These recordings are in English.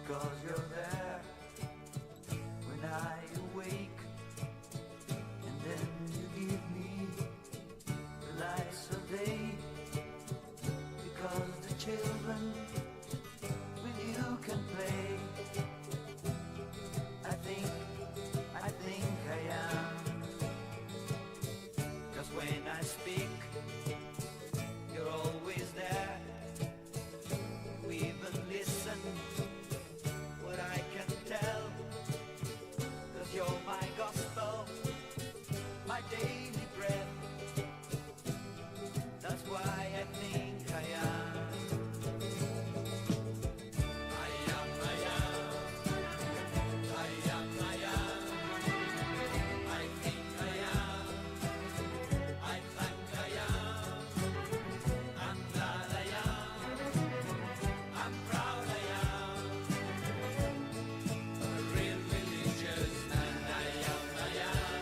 because you're there when I awake, and then you give me the lights of day, because the children with you can play. I think I am, 'cause when I speak, you're always there. You even listen what I can tell, 'cause you're my gospel, my daily bread. That's why I think I am. I am, I am. I am, I am. I think I am. I think I am. I'm glad I am. I'm proud I am. A real religious man. I am, I am.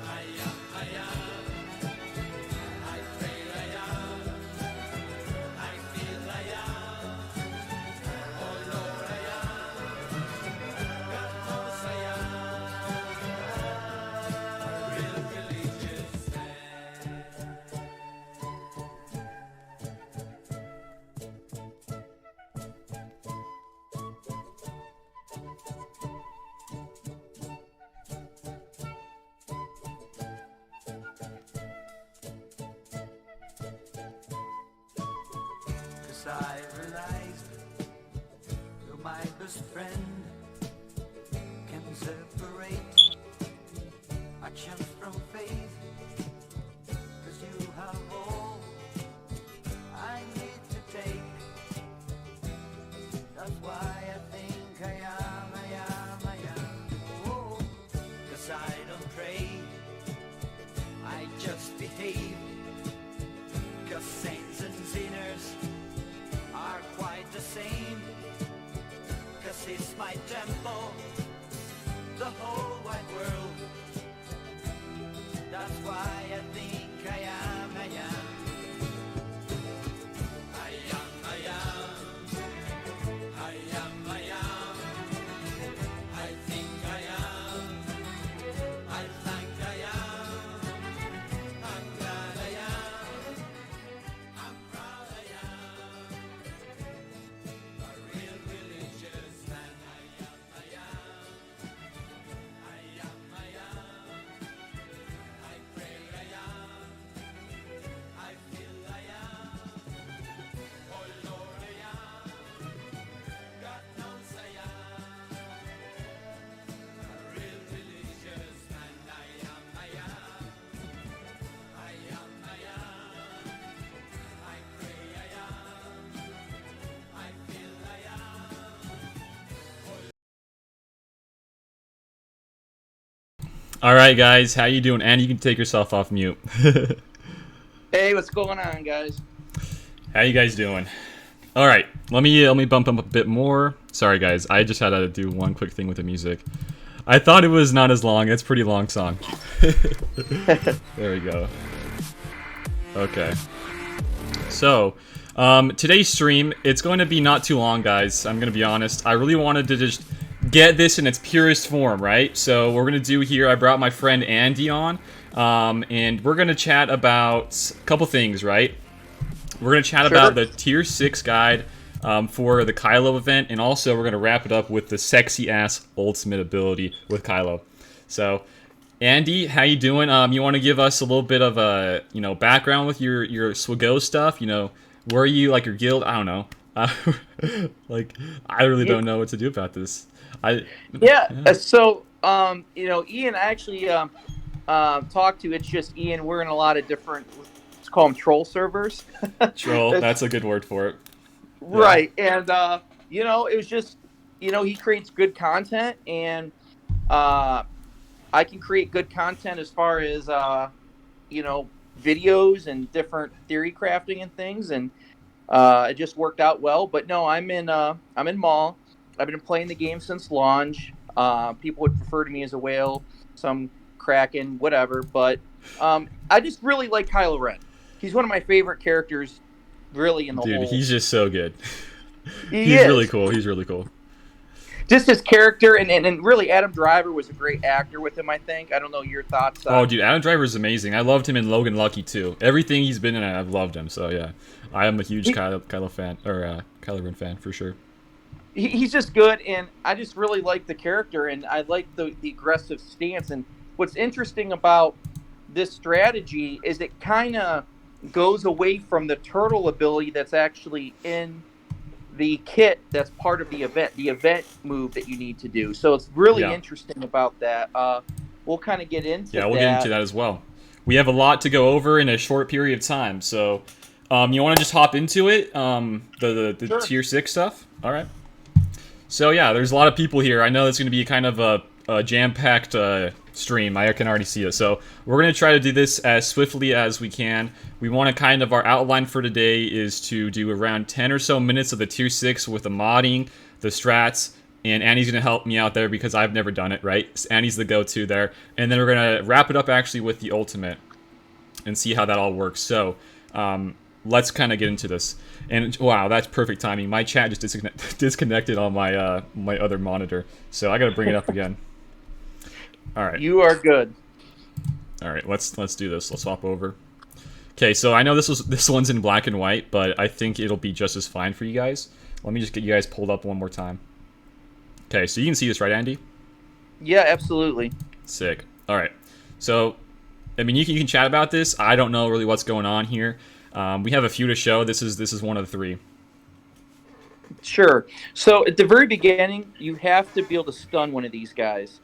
I am, I am. I pray I am. I feel I am. Oh Lord I am. God knows I am. A real religious man. Cause I realized you're my best friend. Can separate actions from faith. Cause you have all I need to take. That's why I think I am, I am, I am. Oh, 'cause I don't pray, I just behave. 'Cause saints and sinners are quite the same. 'Cause it's my temple, the whole wide world. That's why I think I am, I am. I am, I am. I am, I am. I think I am. I think I am. I'm glad I am. I'm proud I am. A real religious man. I am, I am. I am, I am. I pray I am. I feel I am. Oh Lord I am. God knows I am. A real religious man. I am, I am. I am, I am. I pray I am. I feel I am. All right, guys, how you doing? And you can take yourself off mute. Hey, what's going on, guys? How you guys doing? All right, let me bump up a bit more. Sorry, guys, I just had to do one quick thing with the music. I thought it was not as long. It's a pretty long song. There we go. Okay. So, today's stream, it's going to be not too long, guys. I'm going to be honest. I really wanted to just get this in its purest form, right? So, what we're going to do here, I brought my friend Andy on, and we're going to chat about a couple things, right? We're going to chat about the Tier 6 guide for the Kylo event, and also we're going to wrap it up with the sexy-ass ultimate ability with Kylo. So, Andy, how you doing? You want to give us a little bit of a, background with your SWGoH stuff? Where are you, like, your guild? I don't know. Like, I really don't know what to do about this. So, Ian, I actually talked to. It's just Ian. We're in a lot of different. Let's call them troll servers. Troll. That's a good word for it. Right, yeah. And it was just, he creates good content, and I can create good content as far as videos and different theory crafting and things, and it just worked out well. But no, I'm in Mall. I've been playing the game since launch. People would refer to me as a whale, some Kraken, whatever. But I just really like Kylo Ren. He's one of my favorite characters, really, in the whole. Dude, he's just so good. He He's is. really cool. He's really cool. Just his character, and really Adam Driver was a great actor with him, I think. I don't know your thoughts on. Oh, dude, Adam Driver's amazing. I loved him in Logan Lucky too. Everything he's been in, I've loved him. So yeah, I am a huge Kylo fan, or Kylo Ren fan for sure. He's just good, and I just really like the character, and I like the aggressive stance. And what's interesting about this strategy is it kind of goes away from the turtle ability that's actually in the kit that's part of the event move that you need to do. So it's really Yeah. interesting about that. We'll kind of get into Yeah, that. we'll get into that as well. We have a lot to go over in a short period of time, so you want to just hop into it? The Sure. tier 6 stuff? All right. So yeah, there's a lot of people here. I know it's going to be kind of a jam-packed stream. I can already see it. So we're going to try to do this as swiftly as we can. We want to kind of, our outline for today is to do around 10 or so minutes of the tier 6 with the modding, the strats, and Annie's going to help me out there because I've never done it, right? So Annie's the go-to there. And then we're going to wrap it up actually with the ultimate and see how that all works. So let's kind of get into this. And wow, that's perfect timing. My chat just disconnected on my my other monitor, so I got to bring it up again. All right. You are good. All right, let's do this. Let's swap over. Okay, so I know this one's in black and white, but I think it'll be just as fine for you guys. Let me just get you guys pulled up one more time. Okay, so you can see this, right, Andy? Yeah, absolutely. Sick. All right. So, I mean, you can chat about this. I don't know really what's going on here. We have a few to show. This is one of the three. Sure. So at the very beginning, you have to be able to stun one of these guys.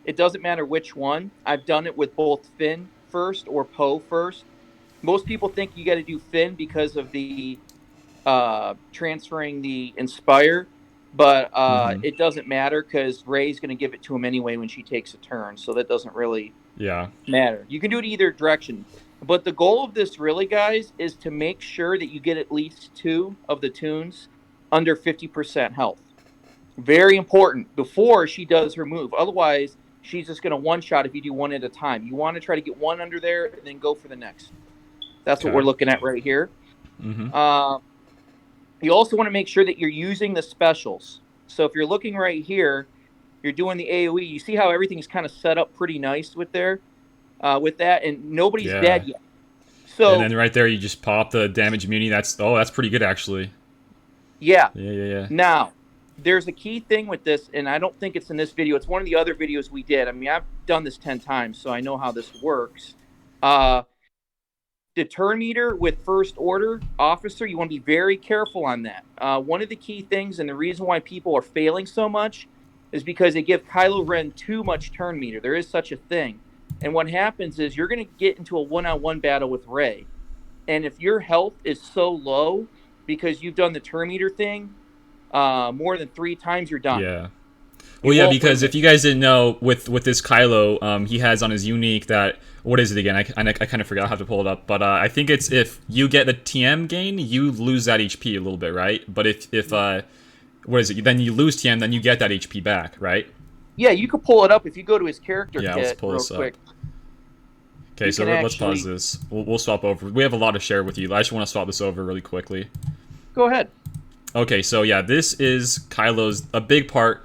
It doesn't matter which one. I've done it with both Finn first or Poe first. Most people think you got to do Finn because of the transferring the Inspire, but it doesn't matter because Rey's going to give it to him anyway when she takes a turn, so that doesn't really matter. You can do it either direction. But the goal of this really, guys, is to make sure that you get at least 2 of the tunes under 50% health. Very important before she does her move. Otherwise, she's just going to one-shot if you do one at a time. You want to try to get one under there and then go for the next. That's what we're looking at right here. You also want to make sure that you're using the specials. So if you're looking right here, you're doing the AoE. You see how everything's kind of set up pretty nice with there? With that, and nobody's dead yet. So, and then right there, you just pop the damage immunity. That's pretty good actually. Yeah. Yeah. Now, there's a key thing with this, and I don't think it's in this video. It's one of the other videos we did. I mean, I've done this 10 times, so I know how this works. The turn meter with First Order Officer, you want to be very careful on that. One of the key things, and the reason why people are failing so much, is because they give Kylo Ren too much turn meter. There is such a thing. And what happens is you're going to get into a one-on-one battle with Rey. And if your health is so low because you've done the turn meter thing more than 3 times, you're done. Yeah. Well, yeah, because if you guys didn't know, with this Kylo, he has on his unique that, what is it again? I kind of forgot. I'll have to pull it up. But I think it's if you get the TM gain, you lose that HP a little bit, right? But if what is it? Then you lose TM, then you get that HP back, right? Yeah, you could pull it up if you go to his character kit let's pull real this quick. up. Okay, so let's pause this. We'll swap over. We have a lot to share with you. I just want to swap this over really quickly. Go ahead. Okay, so yeah, this is Kylo's a big part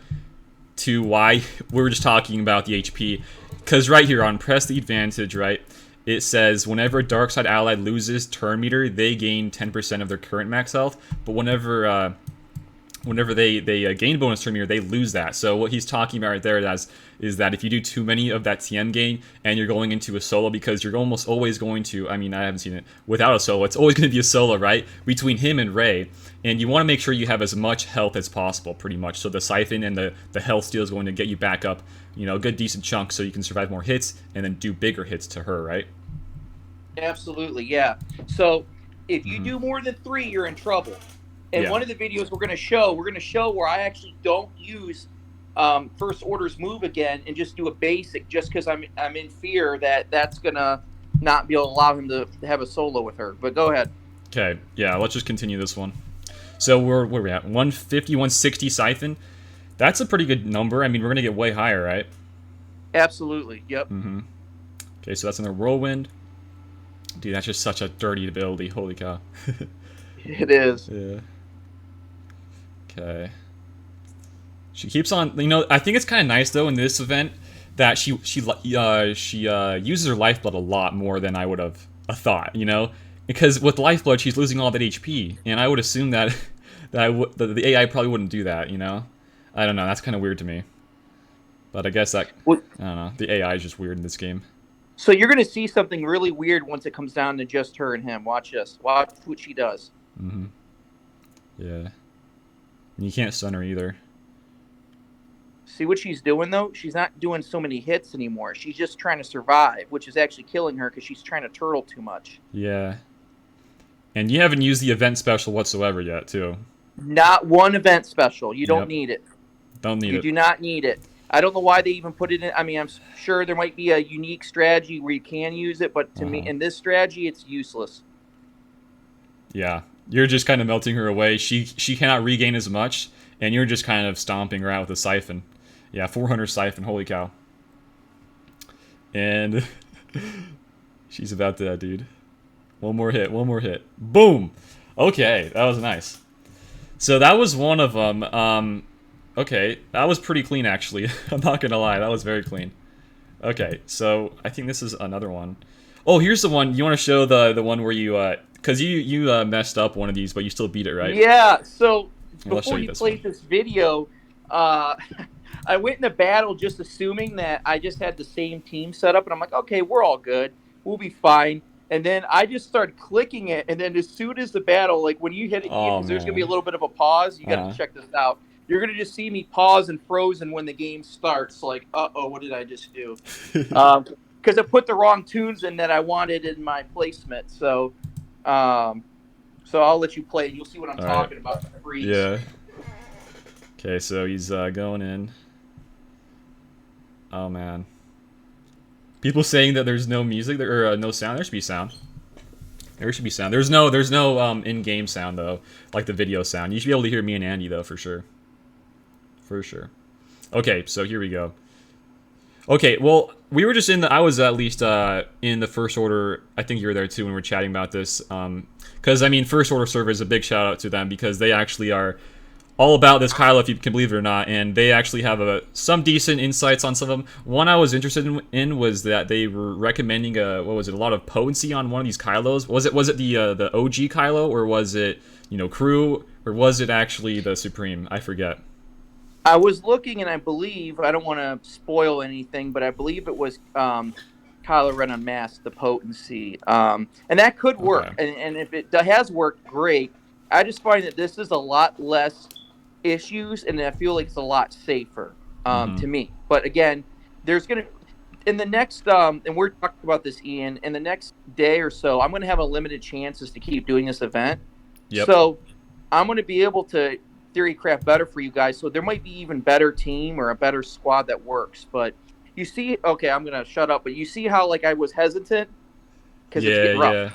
to why we were just talking about the HP. Because right here on Press the Advantage, right, it says whenever a dark side ally loses turn meter, they gain 10% of their current max health. But whenever they gain bonus turn meter, they lose that. So what he's talking about right there is that if you do too many of that TM gain and you're going into a solo, because you're almost always going to, I mean, I haven't seen it without a solo, it's always going to be a solo, right, between him and Rey, and you want to make sure you have as much health as possible, pretty much. So the Siphon and the health steal is going to get you back up, you know, a good decent chunk so you can survive more hits and then do bigger hits to her, right? Absolutely, yeah. So if you do more than 3, you're in trouble. And one of the videos we're going to show where I actually don't use First Order's move again and just do a basic, just because I'm in fear that that's going to not be able to allow him to have a solo with her. But go ahead. Okay, yeah, let's just continue this one. So where are we at? 150, 160 Siphon. That's a pretty good number. I mean, we're going to get way higher, right? Absolutely, yep. Okay, so that's in the Whirlwind. Dude, that's just such a dirty ability. Holy cow. It is. Yeah. Okay. She keeps on. I think it's kind of nice though in this event that she uses her lifeblood a lot more than I would have thought. Because with lifeblood she's losing all that HP, and I would assume that the AI probably wouldn't do that. I don't know. That's kind of weird to me. But I guess I don't know. The AI is just weird in this game. So you're going to see something really weird once it comes down to just her and him. Watch this. Watch what she does. Mm-hmm. Yeah. And you can't stun her either. See what she's doing, though? She's not doing so many hits anymore. She's just trying to survive, which is actually killing her because she's trying to turtle too much. Yeah. And you haven't used the event special whatsoever yet, too. Not one event special. You don't need it. Don't need it. You do not need it. I don't know why they even put it in. I mean, I'm sure there might be a unique strategy where you can use it, but to me, in this strategy, it's useless. Yeah. You're just kind of melting her away. She cannot regain as much, and you're just kind of stomping her out with a siphon. Yeah, 400 siphon. Holy cow. And she's about to, dude. One more hit. One more hit. Boom! Okay, that was nice. So that was one of them. Okay, that was pretty clean, actually. I'm not gonna lie, that was very clean. Okay, so I think this is another one. Oh, here's the one. You want to show the one where you because you messed up one of these, but you still beat it, right? Yeah. So Well, before you played this video, I went in a battle just assuming that I just had the same team set up, and I'm like, okay, we're all good, we'll be fine. And then I just started clicking it, and then as soon as the battle, like when you hit it, there's gonna be a little bit of a pause. You gotta check this out. You're gonna just see me pause and frozen when the game starts. Like, what did I just do? Because I put the wrong tunes in that I wanted in my placement. So, so I'll let you play. You'll see what I'm talking about. Freeze. Yeah. Okay, so he's going in. Oh man. People saying that there's no music or no sound. There should be sound. There should be sound. There's no in-game sound though, like the video sound. You should be able to hear me and Andy though, for sure. For sure. Okay, so here we go. Okay, well, we were just I was at least in the First Order. I think you were there too when we were chatting about this. Because I mean, First Order servers, a big shout out to them because they actually are all about this Kylo, if you can believe it or not, and they actually have some decent insights on some of them. One I was interested in was that they were recommending a lot of potency on one of these Kylos. Was it the OG Kylo, or was it crew, or was it actually the Supreme? I forget. I was looking, and I believe, I don't want to spoil anything, but I believe it was Kylo Ren Unmasked, the potency, and that could work. Okay. And if it has worked, great. I just find that this is a lot less issues, and I feel like it's a lot safer to me. But again, there's gonna in the next and we're talking about this, Ian, in the next day or so, I'm gonna have a limited chances to keep doing this event. Yep. So I'm gonna be able to theory craft better for you guys. So there might be even better team or a better squad that works. But you see, okay, I'm gonna shut up. But you see how like I was hesitant. Yeah.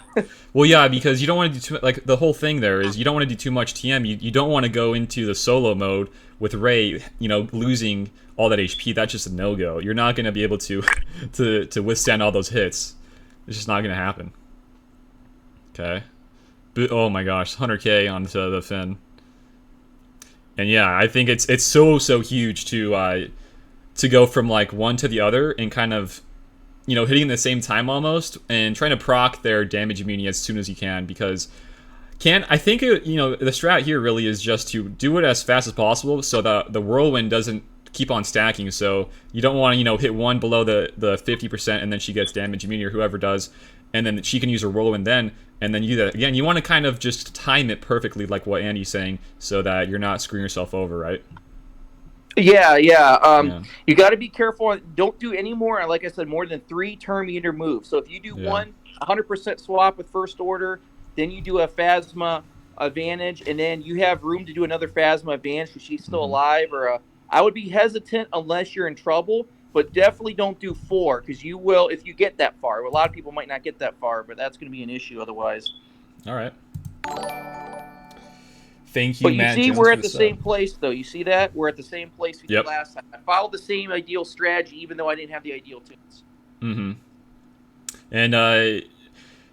Well, yeah, because you don't want to do too like the whole thing there is you don't want to do too much TM. You don't want to go into the solo mode with Rey, losing all that HP. That's just a no-go. You're not going to be able to withstand all those hits. It's just not going to happen. Okay. But, oh my gosh, 100k onto the Finn. And yeah, I think it's so huge to go from like one to the other and kind of hitting at the same time almost, and trying to proc their damage immunity as soon as you can, because I think the strat here really is just to do it as fast as possible so that the whirlwind doesn't keep on stacking. So you don't want to hit one below the 50% and then she gets damage immunity, or whoever does, and then she can use her whirlwind then, and then you do that again. You want to kind of just time it perfectly, like what Andy's saying, so that you're not screwing yourself over, right? Yeah. You got to be careful. Don't do any more, like I said, more than 3 turn meter moves. So if you do 100% swap with First Order, then you do a Phasma advantage, and then you have room to do another Phasma advantage if she's still alive. I would be hesitant unless you're in trouble, but definitely don't do 4, because you will if you get that far. A lot of people might not get that far, but that's going to be an issue otherwise. All right. Thank you, but you Matt see, Jones, we're at the same place, though. You see that? We're at the same place we did Yep. last time. I followed the same ideal strategy, even though I didn't have the ideal tunes. Mm-hmm. And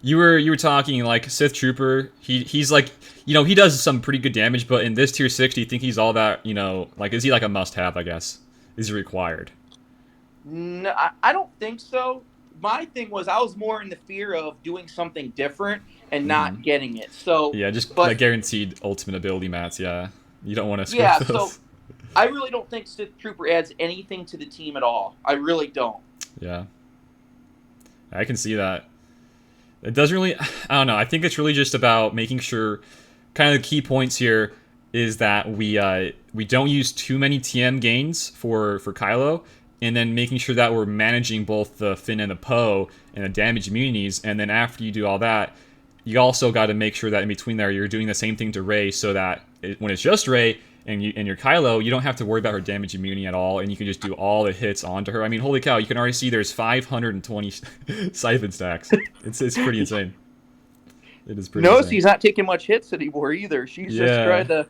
You were talking like Sith Trooper. He's like, he does some pretty good damage, but in this tier 6, do you think he's all that, like, is he like a must-have? I guess is he required? No, I don't think so. My thing was I was more in the fear of doing something different and not getting it. So Yeah, just but like guaranteed ultimate ability mats. Yeah, you don't want to screw yeah, those. so I really don't think Sith Trooper adds anything to the team at all. I really don't. Yeah, I can see that. It doesn't really. I don't know. I think it's really just about making sure. Kind of the key points here is that we don't use too many TM gains for Kylo, and then making sure that we're managing both the Finn and the Poe and the damage immunities. And then after you do all that, you also got to make sure that in between there you're doing the same thing to Rey, so that when it's just Rey and your Kylo, you don't have to worry about her damage immunity at all, and you can just do all the hits onto her. I mean, holy cow! You can already see there's 520 siphon stacks. It's pretty insane. It is pretty. Notice insane. he's not taking much hits anymore either. She's just trying to.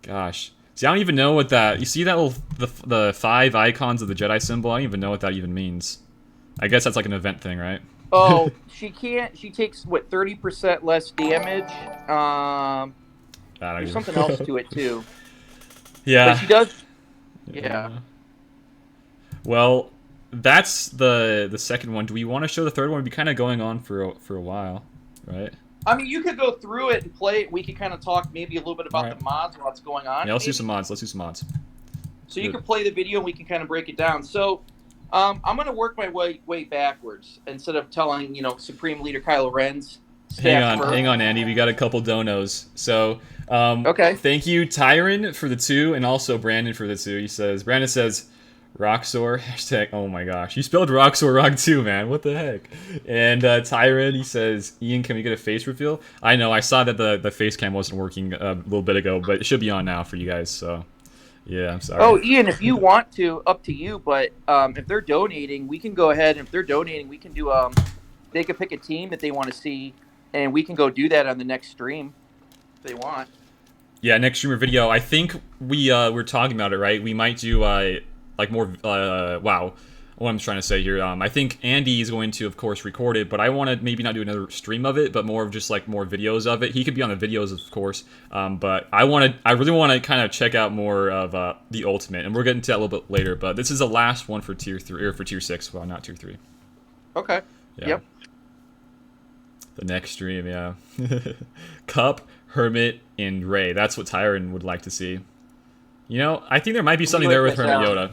Gosh, see, I don't even know what that. You see that little the 5 icons of the Jedi symbol? I don't even know what that even means. I guess that's like an event thing, right? Oh, she can't. She takes what 30% less damage. There's something else to it too. Yeah. But she does. Yeah. Well, that's the second one. Do we want to show the third one? We'd be kind of going on for a while, right? I mean, you could go through it and play it. We could kind of talk maybe a little bit about the mods and what's going on. Yeah, let's do some mods. So you can play the video and we can kind of break it down. So I'm going to work my way backwards instead of telling, Supreme Leader Kylo Ren's stats. Hang on, Andy. We got a couple donos. So, okay. Thank you, Tyron, for the 2, and also Brandon for the 2. Brandon says, Roxor, hashtag, oh my gosh. You spelled Roxor wrong too, man. What the heck? And Tyron, he says, Ian, can we get a face reveal? I know, I saw that the face cam wasn't working a little bit ago, but it should be on now for you guys, so yeah, I'm sorry. Oh, Ian, if you want to, up to you, but if they're donating, we can go ahead, and if they're donating, we can do, they could pick a team that they want to see, and we can go do that on the next stream if they want. Yeah, next streamer video. I think we're talking about it, right? We might do like more wow, what I'm trying to say here. I think Andy is going to, of course, record it, but I want to maybe not do another stream of it, but more of just like more videos of it. He could be on the videos, of course, but I really want to kind of check out more of the Ultimate, and we're getting to that a little bit later. But this is the last one for tier 3 or for tier 6, well, not tier 3. Okay. Yeah. Yep. The next stream, yeah. Cup, Hermit, and Rey. That's what Tyron would like to see. I think there might be something there with Hermit Yoda.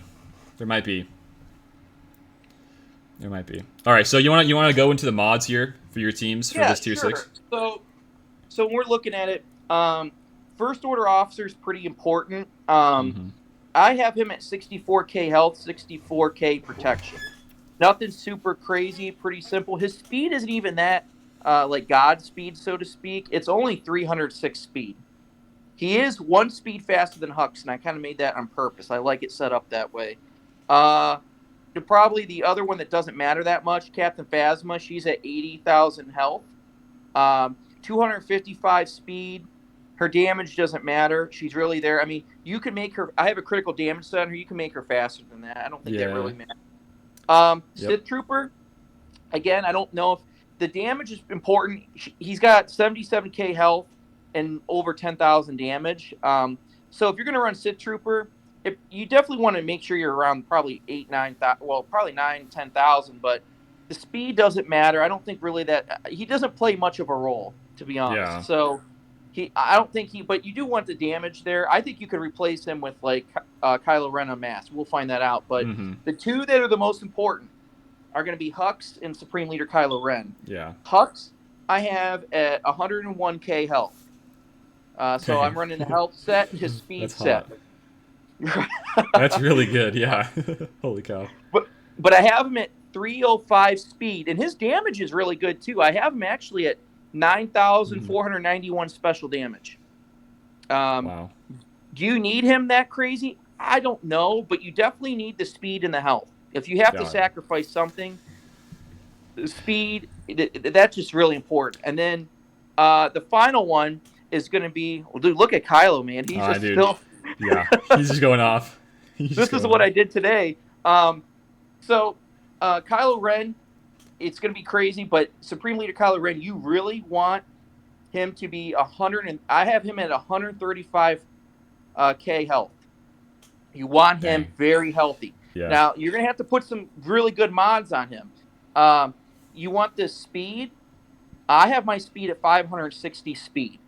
There might be. All right, so you want to go into the mods here for your teams for this tier 6? So when we're looking at it, first order officer is pretty important. I have him at 64k health, 64k protection. Nothing super crazy, pretty simple. His speed isn't even that like God speed, so to speak. It's only 306 speed. He is 1 speed faster than Hux, and I kind of made that on purpose. I like it set up that way. Probably the other one that doesn't matter that much, Captain Phasma, she's at 80,000 health. 255 speed. Her damage doesn't matter. She's really there. I mean, you can make her... I have a critical damage set on her. You can make her faster than that. I don't think that really matters. Sith Trooper, again, I don't know if... The damage is important. He's got 77k health and over 10,000 damage. So if you're going to run Sith Trooper, you definitely want to make sure you're around probably 9,000, probably 9,000, 10,000, but the speed doesn't matter. I don't think really that he doesn't play much of a role, to be honest. Yeah. So I don't think but you do want the damage there. I think you could replace him with like Kylo Ren on Mass. We'll find that out. But the 2 that are the most important are going to be Hux and Supreme Leader Kylo Ren. Yeah. Hux, I have at 101k health. So I'm running the health set and his speed set. That's really good, yeah. Holy cow. But I have him at 305 speed, and his damage is really good too. I have him actually at 9,491 special damage. Wow. Do you need him that crazy? I don't know, but you definitely need the speed and the health. If you have to sacrifice something, the speed, that's just really important. And then the final one is going to be, well, dude, look at Kylo, man. He's just still... Yeah, he's just going off. This is what I did today. So Kylo Ren, it's going to be crazy, but Supreme Leader Kylo Ren, you really want him to be 100, and I have him at 135 K health. You want him Dang. very healthy. Yeah. Now, you're going to have to put some really good mods on him. You want this speed. I have my speed at 560 speed.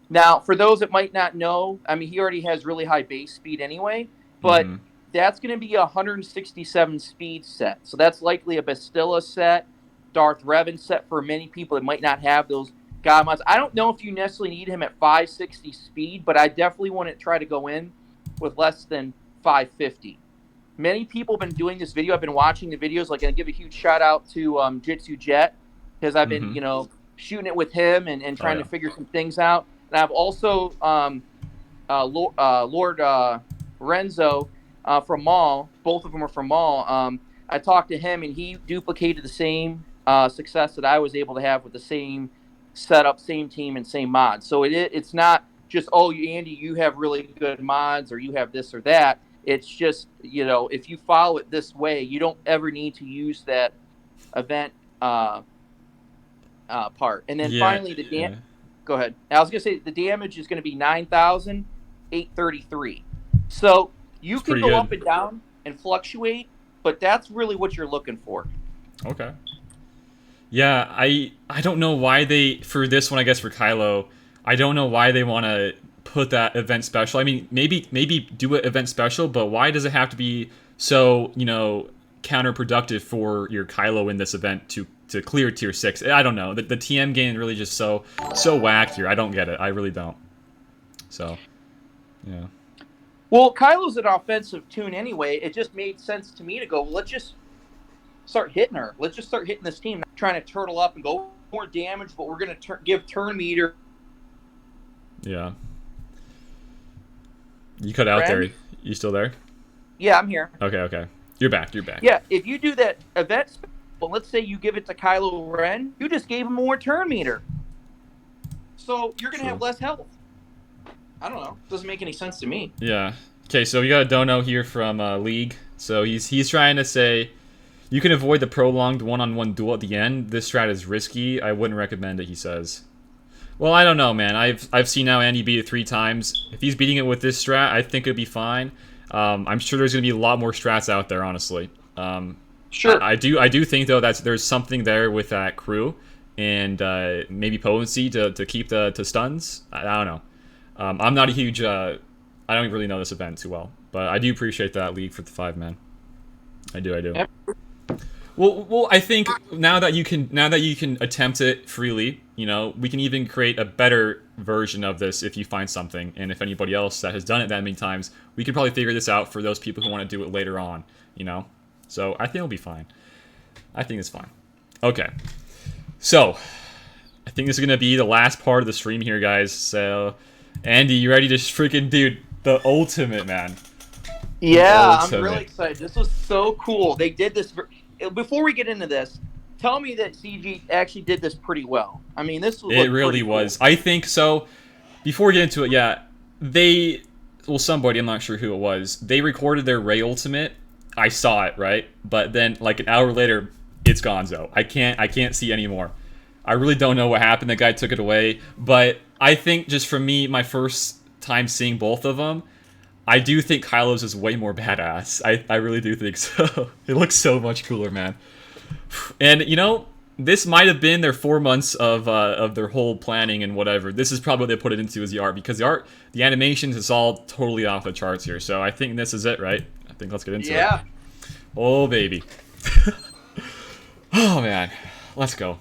Now, for those that might not know, I mean, he already has really high base speed anyway, but that's going to be a 167 speed set. So that's likely a Bastilla set, Darth Revan set for many people that might not have those God mods. I don't know if you necessarily need him at 560 speed, but I definitely want to try to go in with less than 550. Many people have been doing this video. I've been watching the videos. Like, I give a huge shout out to Jitsu Jet, because I've been, shooting it with him and trying to figure some things out. And I've also Lord Renzo from Maul. Both of them are from Maul. I talked to him, and he duplicated the same success that I was able to have with the same setup, same team, and same mods. So it's not just, oh, Andy, you have really good mods, or you have this or that. It's just, if you follow it this way, you don't ever need to use that event part. And then finally, go ahead. I was going to say the damage is going to be 9,833. So you can go up and down and fluctuate, but that's really what you're looking for. Okay. Yeah, I don't know why for this one, I guess for Kylo, I don't know why they want to put that event special. I mean, maybe do an event special, but why does it have to be so, counterproductive for your Kylo in this event to clear tier 6? I don't know. The TM gain really just so whack here. I don't get it. I really don't. So, yeah. Well, Kylo's an offensive tune anyway. It just made sense to me to go, let's just start hitting her. Let's just start hitting this team. Not trying to turtle up and go more damage, but we're going to give turn meter. Yeah. You cut out there. You still there? Yeah, I'm here. Okay. You're back. Yeah, if you do that event, well, let's say you give it to Kylo Ren, you just gave him more turn meter. So you're going to have less health. I don't know. Doesn't make any sense to me. Yeah. Okay, so we got a dono here from League. So he's trying to say, you can avoid the prolonged one-on-one duel at the end. This strat is risky. I wouldn't recommend it, he says. Well, I don't know, man. I've seen now Andy beat it 3 times. If he's beating it with this strat, I think it'd be fine. I'm sure there's going to be a lot more strats out there, honestly. Sure. I do think, though, there's something there with that crew and maybe potency to keep the stuns. I don't know. I'm not a huge... I don't really know this event too well. But I do appreciate that, League, for the 5-man. I do. Yep. Well, I think now that you can attempt it freely, we can even create a better version of this if you find something, and if anybody else that has done it that many times, we could probably figure this out for those people who want to do it later on, So I think it'll be fine. I think it's fine. Okay, so I think this is gonna be the last part of the stream here, guys. So, Andy, you ready to freaking the ultimate, man? Yeah, I'm really excited. This was so cool. They did this. Before we get into this, tell me that CG actually did this pretty well. I mean, this was. It really was. Cool. I think so. Before we get into it, yeah, somebody, I'm not sure who it was, they recorded their Rey ultimate. I saw it, right? But then, like an hour later, it's gonzo. I can't see anymore. I really don't know what happened. The guy took it away. But I think just for me, my first time seeing both of them, I do think Kylo's is way more badass. I really do think so. It looks so much cooler, man. And, this might have been their 4 months of their whole planning and whatever. This is probably what they put it into as the art, because the animations is all totally off the charts here. So I think this is it, right? I think let's get into it. Oh, baby. Oh, man. Let's go.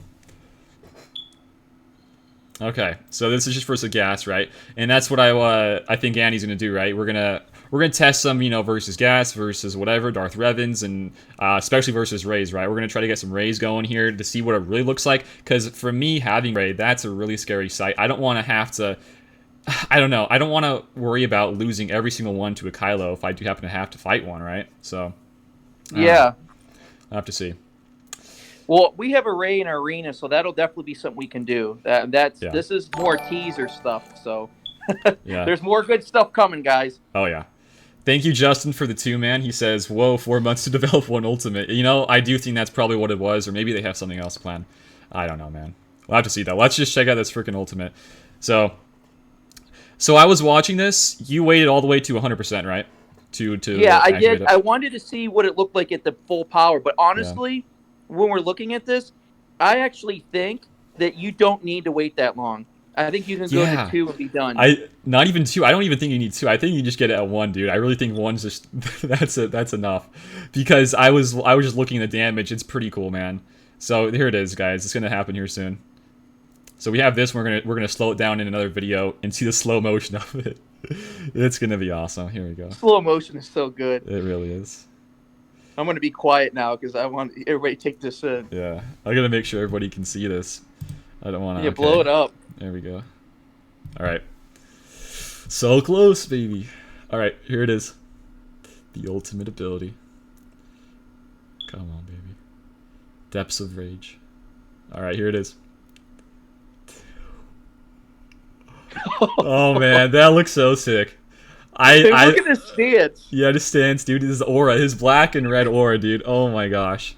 Okay, so this is just versus gas, right? And that's what I think Andy's gonna do, right? We're gonna test some, versus gas, versus whatever, Darth Revans, and especially versus Rays, right? We're gonna try to get some Rays going here to see what it really looks like. Because for me, having Ray, that's a really scary sight. I don't want to have to. I don't know. I don't want to worry about losing every single one to a Kylo if I do happen to have to fight one, right? So. Yeah. I'll have to see. Well, we have a Ray in our arena, so that'll definitely be something we can do. This is more teaser stuff, so yeah. There's more good stuff coming, guys. Oh yeah, Thank you, Justin, for the 2, man. He says, whoa, 4 months to develop one ultimate. You know, I do think that's probably what it was, or maybe they have something else planned. I don't know, man. We'll have to see, though. Let's just check out this freaking ultimate. So I was watching this. You waited all the way to 100%, right? Yeah, I did. I wanted to see what it looked like at the full power, but honestly, when we're looking at this, I actually think that you don't need to wait that long. I think you can go to 2 and be done. Not even 2. I don't even think you need 2. I think you just get it at 1, dude. I really think 1's just that's enough. Because I was just looking at the damage. It's pretty cool, man. So here it is, guys. It's gonna happen here soon. So we have this. We're gonna slow it down in another video and see the slow motion of it. It's gonna be awesome. Here we go. Slow motion is so good. It really is. I'm gonna be quiet now because I want everybody to take this in. Yeah, I gotta make sure everybody can see this. I don't want to. Yeah, blow it up. There we go. All right. So close, baby. All right, here it is. The ultimate ability. Come on, baby. Depths of Rage. All right, here it is. Oh man, that looks so sick. Look at his stance. Yeah, his stance, dude. His aura, his black and red aura, dude. Oh my gosh.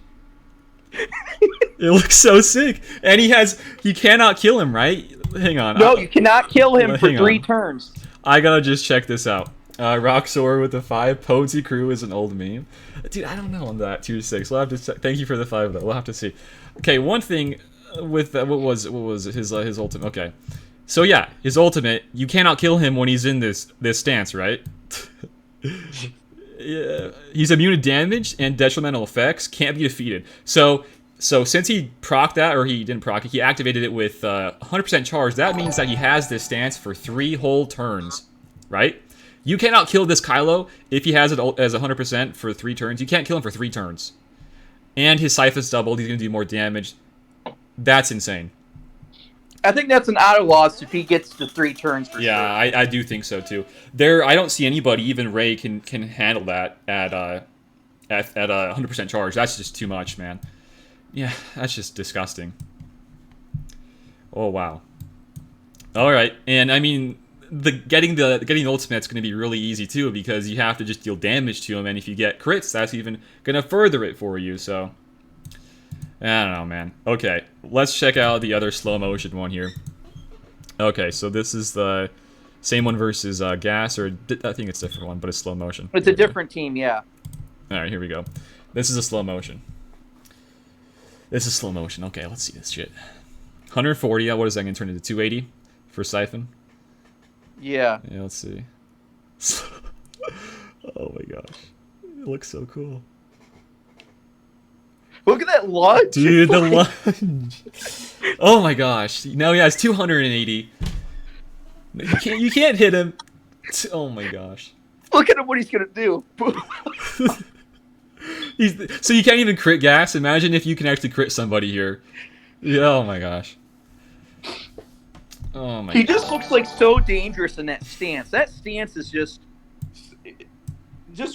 It looks so sick. And he cannot kill him, right? Hang on. No, you cannot kill him for 3 turns. I gotta just check this out. Roxor with the 5. Potency Crew is an old meme. Dude, I don't know on that 2 to 6. We'll have to check. Thank you for the 5 though. We'll have to see. Okay, one thing with what was his ultimate? Okay. So yeah, his ultimate, you cannot kill him when he's in this stance, right? Yeah, he's immune to damage and detrimental effects, can't be defeated. So since he procced that, or he didn't proc it, he activated it with 100% charge. That means that he has this stance for 3 whole turns, right? You cannot kill this Kylo if he has it as 100% for 3 turns. You can't kill him for 3 turns. And his siphon's doubled. He's going to do more damage. That's insane. I think that's an auto loss if he gets to 3 turns for sure. I do think so too. I don't see anybody, even Ray, can handle that at 100% charge. That's just too much, man. Yeah, that's just disgusting. Oh wow. All right, and I mean, getting the ultimate's going to be really easy too, because you have to just deal damage to him, and if you get crits, that's even going to further it for you. So I don't know, man. Okay, let's check out the other slow motion one here. Okay, so this is the same one versus Gas, or I think it's a different one, but it's slow motion. It's a different team, yeah. All right, here we go. This is a slow motion. This is slow motion. Okay, let's see this shit. 140. What is that going to turn into? 280 for Siphon? Yeah. Yeah, let's see. Oh my gosh. It looks so cool. Look at that lunge. Dude, the lunge. Oh my gosh. No, yeah, it's 280. You can't hit him. Oh my gosh. Look at him, what he's going to do. So you can't even crit Gas? Imagine if you can actually crit somebody here. Yeah, oh my gosh. Oh my He just looks like so dangerous in that stance. That stance is just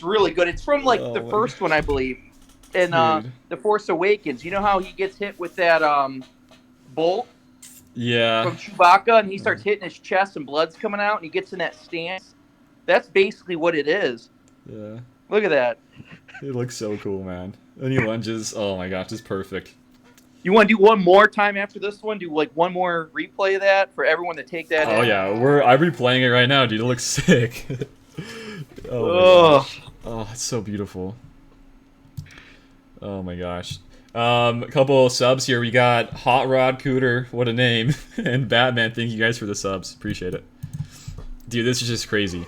really good. It's from like the first one, I believe. In The Force Awakens. You know how he gets hit with that bolt? Yeah. From Chewbacca, and he starts hitting his chest and blood's coming out, and he gets in that stance. That's basically what it is. Yeah. Look at that. It looks so cool, man. And he lunges. Oh my gosh, it's perfect. You want to do one more time after this one? Do like one more replay of that for everyone to take that in? Yeah, I'm replaying it right now, dude. It looks sick. Oh, it's so beautiful. Oh my gosh. A couple of subs here. We got Hot Rod Cooter, what a name, and Batman. Thank you guys for the subs. Appreciate it. Dude, this is just crazy.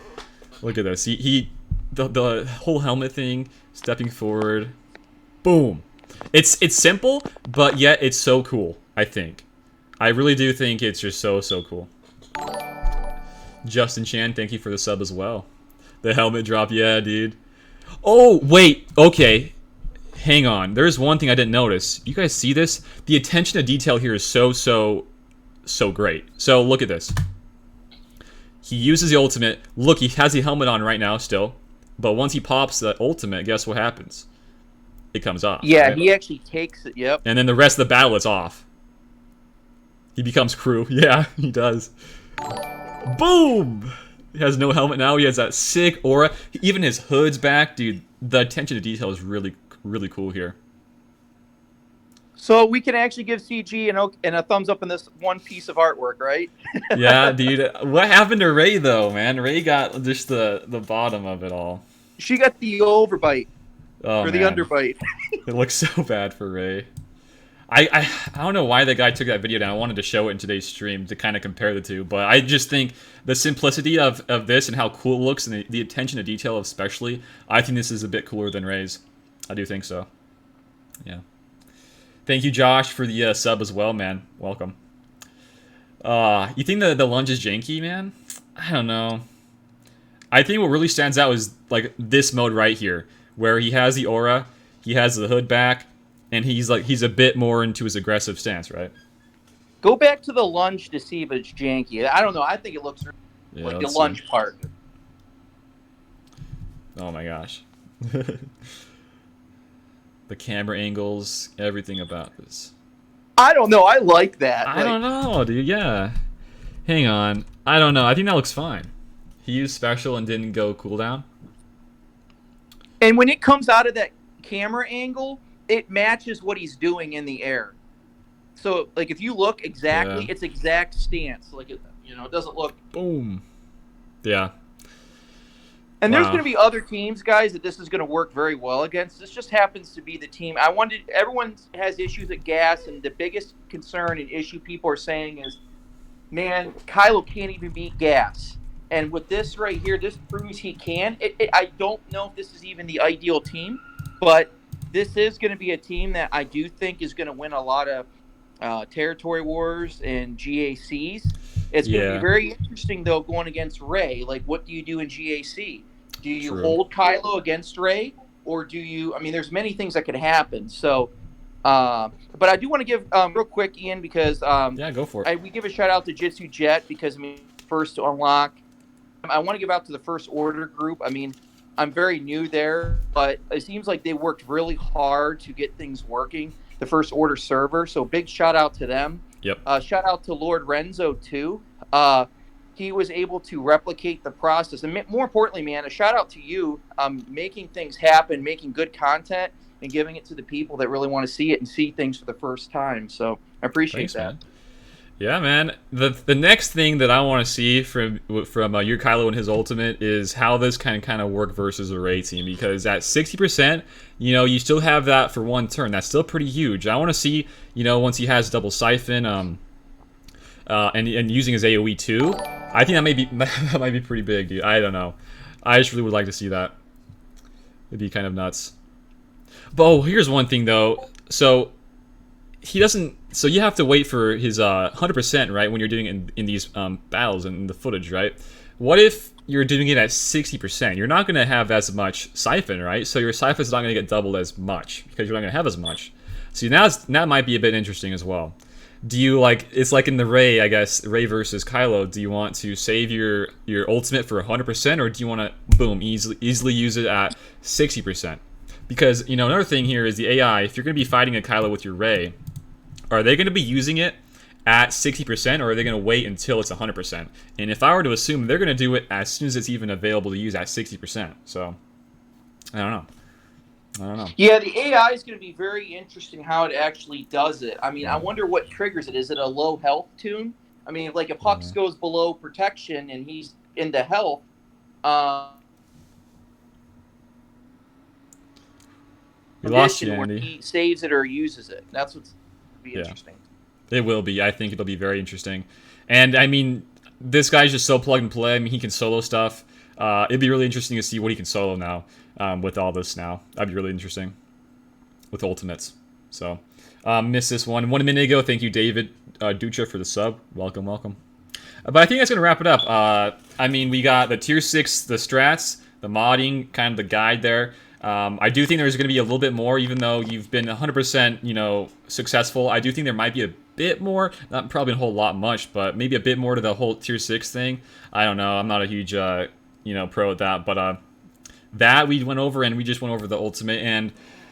Look at this. The whole helmet thing, stepping forward, boom. It's simple, but yet it's so cool, I think. I really do think it's just so cool. Justin Chan, thank you for the sub as well. The helmet drop, yeah, dude. Oh, wait, okay. Hang on. There's one thing I didn't notice. You guys see this? The attention to detail here is so great. So look at this. He uses the ultimate. Look, he has the helmet on right now still. But once he pops the ultimate, guess what happens? It comes off. Yeah, right? He actually takes it, yep. And then the rest of the battle is off. He becomes crew. Yeah, he does. Boom! He has no helmet now. He has that sick aura. Even his hood's back, dude. The attention to detail is really, really cool here. So we can actually give CG and a thumbs up in this one piece of artwork, right? Yeah, dude. What happened to Ray though, man? Ray got just the bottom of it all. She got the overbite Oh, the man. underbite. It looks so bad for Ray. I don't know why that guy took that video down. I wanted to show it in today's stream to kind of compare the two, but I just think the simplicity of this and how cool it looks and the attention to detail especially, I think this is a bit cooler than Ray's. I do think so. Yeah. Thank you, Josh, for the sub as well, man. Welcome. You think the lunge is janky, man? I don't know. I think what really stands out is like this mode right here, where he has the aura, he has the hood back, and he's a bit more into his aggressive stance, right? Go back to the lunge to see if it's janky. I don't know. I think it looks like the lunge part. Oh my gosh. The camera angles, everything about this. I don't know. I like that. I don't know, dude. Yeah. Hang on. I don't know. I think that looks fine. He used special and didn't go cooldown. And when it comes out of that camera angle, it matches what he's doing in the air. So, like, if you look exactly, it's exact stance. Like, it doesn't look... Boom. Yeah. And there's going to be other teams, guys, that this is going to work very well against. This just happens to be the team. Everyone has issues at gas, and the biggest concern and issue people are saying is, man, Kylo can't even beat gas. And with this right here, this proves he can. I don't know if this is even the ideal team, but this is going to be a team that I do think is going to win a lot of territory wars and GACs. It's going to be very interesting, though, going against Ray. Like, what do you do in GAC? Do you hold Kylo against Ray, or do you? I mean, there's many things that could happen. So, but I do want to give real quick, Ian, because go for it. We give a shout out to Jitsu Jet because first to unlock. I want to give out to the First Order group. I mean, I'm very new there, but it seems like they worked really hard to get things working. The First Order server, so big shout out to them. Yep. Shout out to Lord Renzo too. He was able to replicate the process, and more importantly, man, a shout out to you, making things happen, making good content, and giving it to the people that really want to see it and see things for the first time. So I appreciate that. Man. Yeah, man. The next thing that I want to see from your Kylo and his ultimate is how this can kind of work versus a Rey team, because at 60%, you still have that for one turn. That's still pretty huge. I want to see, once he has double siphon, and using his AoE too. I think that might be pretty big, dude. I don't know. I just really would like to see that. It'd be kind of nuts. But here's one thing though. So he doesn't. So you have to wait for his 100%, right? When you're doing it in these battles and the footage, right? What if you're doing it at 60%? You're not going to have as much siphon, right? So your siphon is not going to get doubled as much because you're not going to have as much. So now that might be a bit interesting as well. Do you it's like in the Rey, I guess, Rey versus Kylo, do you want to save your ultimate for 100%, or do you want to, boom, easily use it at 60%? Because, another thing here is the AI. If you're going to be fighting a Kylo with your Rey, are they going to be using it at 60%, or are they going to wait until it's 100%? And if I were to assume, they're going to do it as soon as it's even available to use at 60%. So, I don't know. Yeah, the AI is going to be very interesting how it actually does it. I mean, I wonder what triggers it. Is it a low health tune? I mean, like if Hux goes below protection and he's into health, we lost you, where Andy. he saves it or uses it. That's what's be interesting. It will be. I think it'll be very interesting. And I mean, this guy's just so plug and play. I mean, he can solo stuff. It'd be really interesting to see what he can solo now. With all this now. That'd be really interesting. With ultimates. So, missed this one. 1 minute ago, thank you, David Ducha, for the sub. Welcome. But I think that's going to wrap it up. I mean, we got the tier 6, the strats, the modding, kind of the guide there. I do think there's going to be a little bit more, even though you've been 100%, successful. I do think there might be a bit more, not probably a whole lot much, but maybe a bit more to the whole tier 6 thing. I don't know. I'm not a huge, pro at that, but that we went over, and we just went over the ultimate, and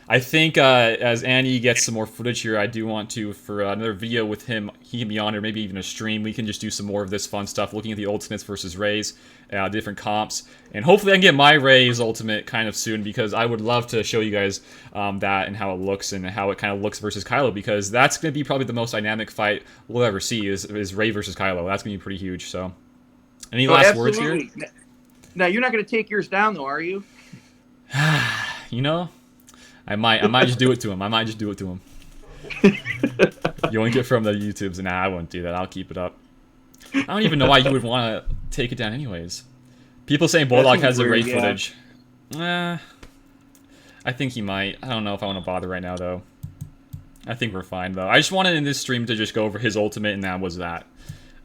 I think as Annie gets some more footage here, I do want to, for another video with him, he can be on, or maybe even a stream, we can just do some more of this fun stuff, looking at the ultimates versus Ray's, different comps. And hopefully I can get my Ray's ultimate kind of soon, because I would love to show you guys that and how it looks, and how it kind of looks versus Kylo, because that's going to be probably the most dynamic fight we'll ever see, is Ray versus Kylo. That's going to be pretty huge, so. Any last words here? Now, you're not going to take yours down, though, are you? You know, I might just do it to him. I might just do it to him. Yoink it from the YouTubes. Nah, I won't do that. I'll keep it up. I don't even know why you would want to take it down anyways. People saying Bulldog has the raid footage. I think he might. I don't know if I want to bother right now, though. I think we're fine, though. I just wanted in this stream to just go over his ultimate, and that was that.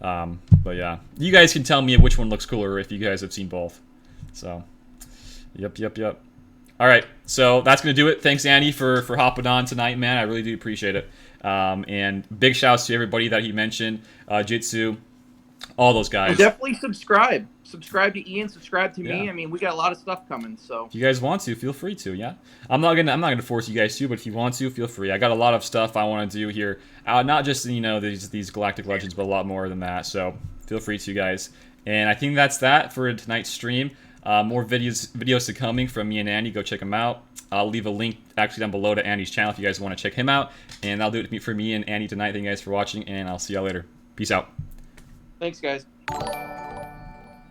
But yeah, you guys can tell me which one looks cooler if you guys have seen both. So, yep. All right, so that's gonna do it. Thanks, Andy, for hopping on tonight, man. I really do appreciate it. And big shouts to everybody that he mentioned, Jitsu, all those guys. Well, definitely subscribe. Subscribe to Ian. Subscribe to me. Yeah. I mean, we got a lot of stuff coming. So if you guys want to, feel free to. Yeah, I'm not gonna force you guys to, but if you want to, feel free. I got a lot of stuff I want to do here. Not just these Galactic Legends, but a lot more than that. So feel free to, guys. And I think that's that for tonight's stream. More videos to coming from me and Andy. Go check them out. I'll leave a link actually down below to Andy's channel if you guys want to check him out. And that'll do it for me and Andy tonight. Thank you guys for watching, and I'll see y'all later. Peace out. thanks, guys.